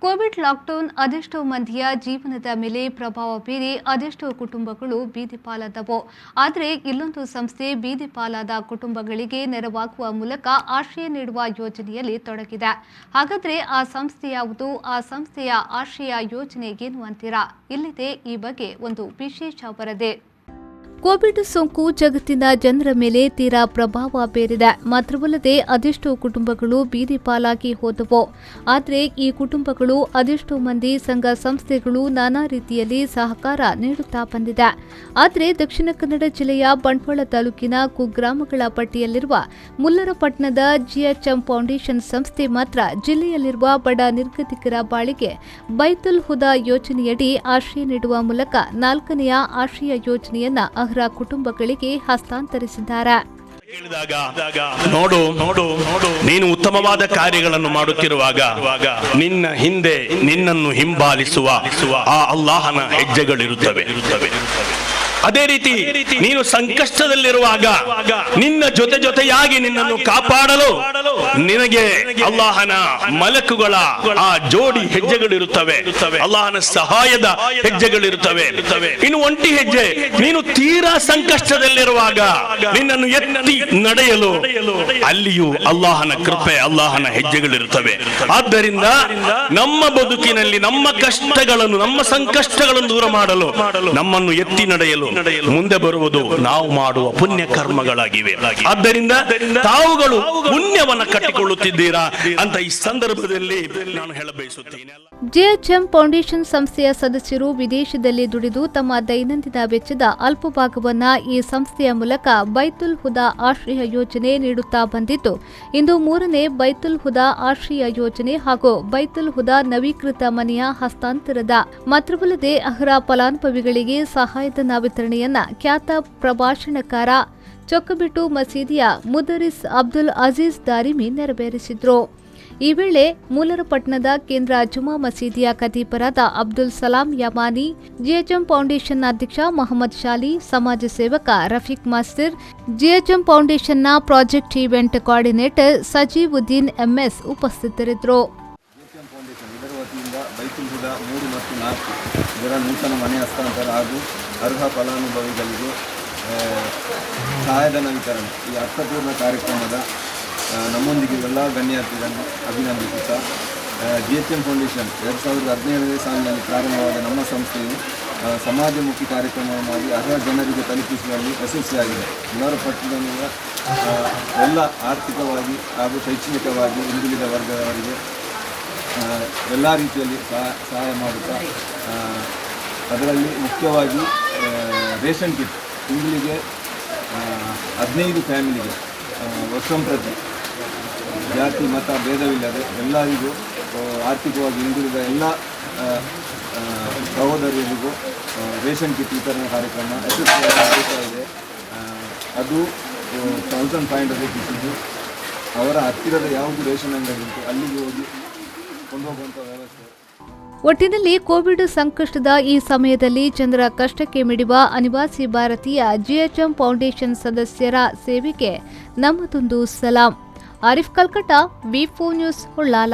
Covid lockdown ಅದೆಷ್ಟೋ ಮಂದಿಯ ಜೀವನದ ಮೇಲೆ ಪ್ರಭಾವ ಬೀರಿ ಅದೆಷ್ಟೋ ಕುಟುಂಬಗಳು ಬೀದಿ ಪಾಲಾದವು. ಆದರೆ ಇಲ್ಲೊಂದು ಸಂಸ್ಥೆ ಬೀದಿ ಪಾಲಾದ ಕುಟುಂಬಗಳಿಗೆ ನೆರವಾಗುವ ಮೂಲಕ ಆಶ್ರಯ ನೀಡುವ ಯೋಜನೆಯಲ್ಲಿ ತೊಡಗಿದೆ. ಹಾಗಾದರೆ ಆ ಸಂಸ್ಥೆ ಯಾವುದು? ಆ ಸಂಸ್ಥೆಯ ಆಶ್ರಯ ಯೋಜನೆ ಏನು ಅಂತೀರಾ? ಇಲ್ಲಿದೆ ಈ ಬಗ್ಗೆ ಒಂದು ವಿಶೇಷ ವರದಿ. ಕೋವಿಡ್ ಸೋಂಕು ಜಗತ್ತಿನ ಜನರ ಮೇಲೆ ತೀರಾ ಪ್ರಭಾವ ಬೀರಿದೆ. ಮಾತ್ರವಲ್ಲದೆ ಅದೆಷ್ಟೋ ಕುಟುಂಬಗಳು ಬೀದಿ ಪಾಲಾಗಿ ಹೋದವು. ಆದರೆ ಈ ಕುಟುಂಬಗಳು ಅದೆಷ್ಟೋ ಮಂದಿ ಸಂಘ ಸಂಸ್ಥೆಗಳು ನಾನಾ ರೀತಿಯಲ್ಲಿ ಸಹಕಾರ ನೀಡುತ್ತಾ ಬಂದಿದೆ. ಆದರೆ ದಕ್ಷಿಣ ಕನ್ನಡ ಜಿಲ್ಲೆಯ ಬಂಟ್ವಾಳ ತಾಲೂಕಿನ ಕುಗ್ರಾಮಗಳ ಪಟ್ಟಿಯಲ್ಲಿರುವ ಮುಲ್ಲರಪಟ್ಟಣದ ಜಿಎಚ್ಎಂ ಫೌಂಡೇಶನ್ ಸಂಸ್ಥೆ ಮಾತ್ರ ಜಿಲ್ಲೆಯಲ್ಲಿರುವ ಬಡ ನಿರ್ಗತಿಕರ ಬಾಳಿಗೆ ಬೈತುಲ್ ಹುದಾ ಯೋಜನೆಯಡಿ ಆಶ್ರಯ ನೀಡುವ ಮೂಲಕ 4ನೆಯ ಆಶ್ರಯ ಯೋಜನೆಯನ್ನ ಕುಟುಂಬಗಳಿಗೆ ಹಸ್ತಾಂತರಿಸಿದ್ದಾರೆ. ನೋಡು ನೀನು ಉತ್ತಮವಾದ ಕಾರ್ಯಗಳನ್ನು ಮಾಡುತ್ತಿರುವಾಗ ನಿನ್ನ ಹಿಂದೆ ನಿನ್ನನ್ನು ಹಿಂಬಾಲಿಸುವ ಆ ಅಲ್ಲಾಹನ ಹೆಜ್ಜೆಗಳಿರುತ್ತವೆ. ಅದೇ ರೀತಿ ನೀನು ಸಂಕಷ್ಟದಲ್ಲಿರುವಾಗ ನಿನ್ನ ಜೊತೆಯಾಗಿ ನಿನ್ನನ್ನು ಕಾಪಾಡಲು ನಿನಗೆ ಅಲ್ಲಾಹನ ಮಲಕುಗಳ ಆ ಜೋಡಿ ಹೆಜ್ಜೆಗಳಿರುತ್ತವೆ, ಅಲ್ಲಾಹನ ಸಹಾಯದ ಹೆಜ್ಜೆಗಳಿರುತ್ತವೆ. ಇನ್ನು ಒಂಟಿ ಹೆಜ್ಜೆ, ನೀನು ತೀರಾ ಸಂಕಷ್ಟದಲ್ಲಿರುವಾಗ ನಿನ್ನನ್ನು ಎತ್ತಿ ನಡೆಯಲು ಅಲ್ಲಿಯೂ ಅಲ್ಲಾಹನ ಕೃಪೆ, ಅಲ್ಲಾಹನ ಹೆಜ್ಜೆಗಳಿರುತ್ತವೆ. ಆದ್ದರಿಂದ ನಮ್ಮ ಬದುಕಿನಲ್ಲಿ ನಮ್ಮ ಕಷ್ಟಗಳನ್ನು, ನಮ್ಮ ಸಂಕಷ್ಟಗಳನ್ನು ದೂರ ಮಾಡಲು, ನಮ್ಮನ್ನು ಎತ್ತಿ ನಡೆಯಲು ಮುಂದೆ ಬರುವುದು ನಾವು ಮಾಡುವ ಪುಣ್ಯ ಕರ್ಮಗಳಾಗಿವೆ. ಆದ್ದರಿಂದ ತಾವುಗಳು ಪುಣ್ಯವನ್ನು ಕಟ್ಟಿಕೊಳ್ಳುತ್ತಿದ್ದೀರಾ ಅಂತ ಈ ಸಂದರ್ಭದಲ್ಲಿ ನಾನು ಹೇಳಬಯಸುತ್ತೇನೆ. ಜಿಎಚ್ಎಂ ಫೌಂಡೇಶನ್ ಸಂಸ್ಥೆಯ ಸದಸ್ಯರು ವಿದೇಶದಲ್ಲಿ ದುಡಿದು ತಮ್ಮ ದೈನಂದಿನ ವೆಚ್ಚದ ಅಲ್ಪ ಭಾಗವನ್ನ ಈ ಸಂಸ್ಥೆಯ ಮೂಲಕ ಬೈತುಲ್ ಹುದಾ ಆಶ್ರಯ ಯೋಜನೆ ನೀಡುತ್ತಾ ಬಂದಿದ್ದು, ಇಂದು 3ನೇ ಬೈತುಲ್ ಹುದಾ ಆಶ್ರಯ ಯೋಜನೆ ಹಾಗೂ ಬೈತುಲ್ ಹುದಾ ನವೀಕೃತ ಮನೆಯ ಹಸ್ತಾಂತರದ ಮಾತ್ರವಲ್ಲದೆ ಅರ್ಹ ಫಲಾನುಭವಿಗಳಿಗೆ ಸಹಾಯಧನ ವಿತರಣೆಯನ್ನ ಖ್ಯಾತ ಪ್ರಭಾಷಣಕಾರ ಚೊಕ್ಕಬಿಟ್ಟು ಮಸೀದಿಯ ಮುದರಿಸ್ ಅಬ್ದುಲ್ ಅಜೀಜ್ ದಾರಿಮಿ ನೆರವೇರಿಸಿದ್ರು. ಈ ವೇಳೆ ಮೂಲರಪಟ್ಟಣದ ಕೇಂದ್ರ ಜುಮಾ ಮಸೀದಿಯ ಖತೀಬರಾದ ಅಬ್ದುಲ್ ಸಲಾಂ ಯಮಾನಿ, ಜಿಎಚ್ಎಂ ಫೌಂಡೇಶನ್ ಅಧ್ಯಕ್ಷ ಮೊಹಮ್ಮದ್ ಶಾಲಿ, ಸಮಾಜ ಸೇವಕ ರಫೀಕ್ ಮಾಸ್ಟರ್, ಜಿಎಚ್ಎಂ ಫೌಂಡೇಶನ್ನ project event coordinator Sajeevuddin MS ಉಪಸ್ಥಿತರಿದ್ದರು. ಬೈತುಲ್ ಹುದಾ 3 ಮತ್ತು 4 ಇದರ ನೂತನ ಮನೆ ಹಸ್ತಾಂತರ ಹಾಗೂ ಅರ್ಹ ಫಲಾನುಭವಿಗಳಿಗೆ ಸಹಾಯಧನ ವಿತರಣೆ ಈ ಅರ್ಥಪೂರ್ಣ ಕಾರ್ಯಕ್ರಮದ ನಮ್ಮೊಂದಿಗೆ ಎಲ್ಲ ಗಣ್ಯಾತಿಗಳನ್ನು ಅಭಿನಂದಿಸುತ್ತಾ, ಜಿಎಚ್ಎಂ ಫೌಂಡೇಶನ್ 2017ನೇ ಸಾಲಿನಲ್ಲಿ ಪ್ರಾರಂಭವಾದ ನಮ್ಮ ಸಂಸ್ಥೆಯು ಸಮಾಜಮುಖಿ ಕಾರ್ಯಕ್ರಮವನ್ನು ಮಾಡಿ ಅರ್ಹ ಜನರಿಗೆ ತಲುಪಿಸುವಲ್ಲಿ ಯಶಸ್ವಿಯಾಗಿದೆ. ಮುಲ್ಲರಪಟ್ಟಣದ ಎಲ್ಲ ಆರ್ಥಿಕವಾಗಿ ಹಾಗೂ ಶೈಕ್ಷಣಿಕವಾಗಿ ಹಿಂದುಳಿದ ವರ್ಗದವರಿಗೆ ಎಲ್ಲ ರೀತಿಯಲ್ಲಿ ಸಹಾಯ ಮಾಡುತ್ತಾ, ಅದರಲ್ಲಿ ಮುಖ್ಯವಾಗಿ ರೇಷನ್ ಕಿಟ್ ತಿಂಗಳಿಗೆ 15 ಫ್ಯಾಮಿಲಿಗೆ ವರ್ಷಂಪ್ರತಿ ಜಾತಿ ಮತ ಭೇದವಿಲ್ಲದೆ ಎಲ್ಲರಿಗೂ ಆರ್ಥಿಕವಾಗಿ ಹಿಂದುಳಿದ ಎಲ್ಲ ಸಹೋದರರಿಗೂ ರೇಷನ್ ಕಿಟ್ ವಿತರಣಾ ಕಾರ್ಯಕ್ರಮ ಯಶಸ್ವಿಯಾಗುತ್ತಾ ಇದೆ. ಅದು 1500 ರುಪೀಸ್ ಇದ್ದು ಅವರ ಹತ್ತಿರದ ಯಾವುದು ರೇಷನ್ ಅಂಗಡಿ ಉಂಟು ಅಲ್ಲಿಗೆ ಹೋಗಿ ಕೊಂಡೋಗುವಂಥ ವ್ಯವಸ್ಥೆ. ಒಟ್ಟಿನಲ್ಲಿ ಕೋವಿಡ್ ಸಂಕಷ್ಟದ ಈ ಸಮಯದಲ್ಲಿ ಜನರ ಕಷ್ಟಕ್ಕೆ ಮಿಡಿಯುವ ಅನಿವಾಸಿ ಭಾರತೀಯ ಜಿಎಚ್ಎಂ ಫೌಂಡೇಶನ್ ಸದಸ್ಯರ ಸೇವೆಗೆ ನಮ್ಮದೊಂದು ಸಲಾಂ. ಆರಿಫ್ ಕಲ್ಕಟ್ಟ, ವಿ4 ನ್ಯೂಸ್, ಉಳ್ಳಾಲ.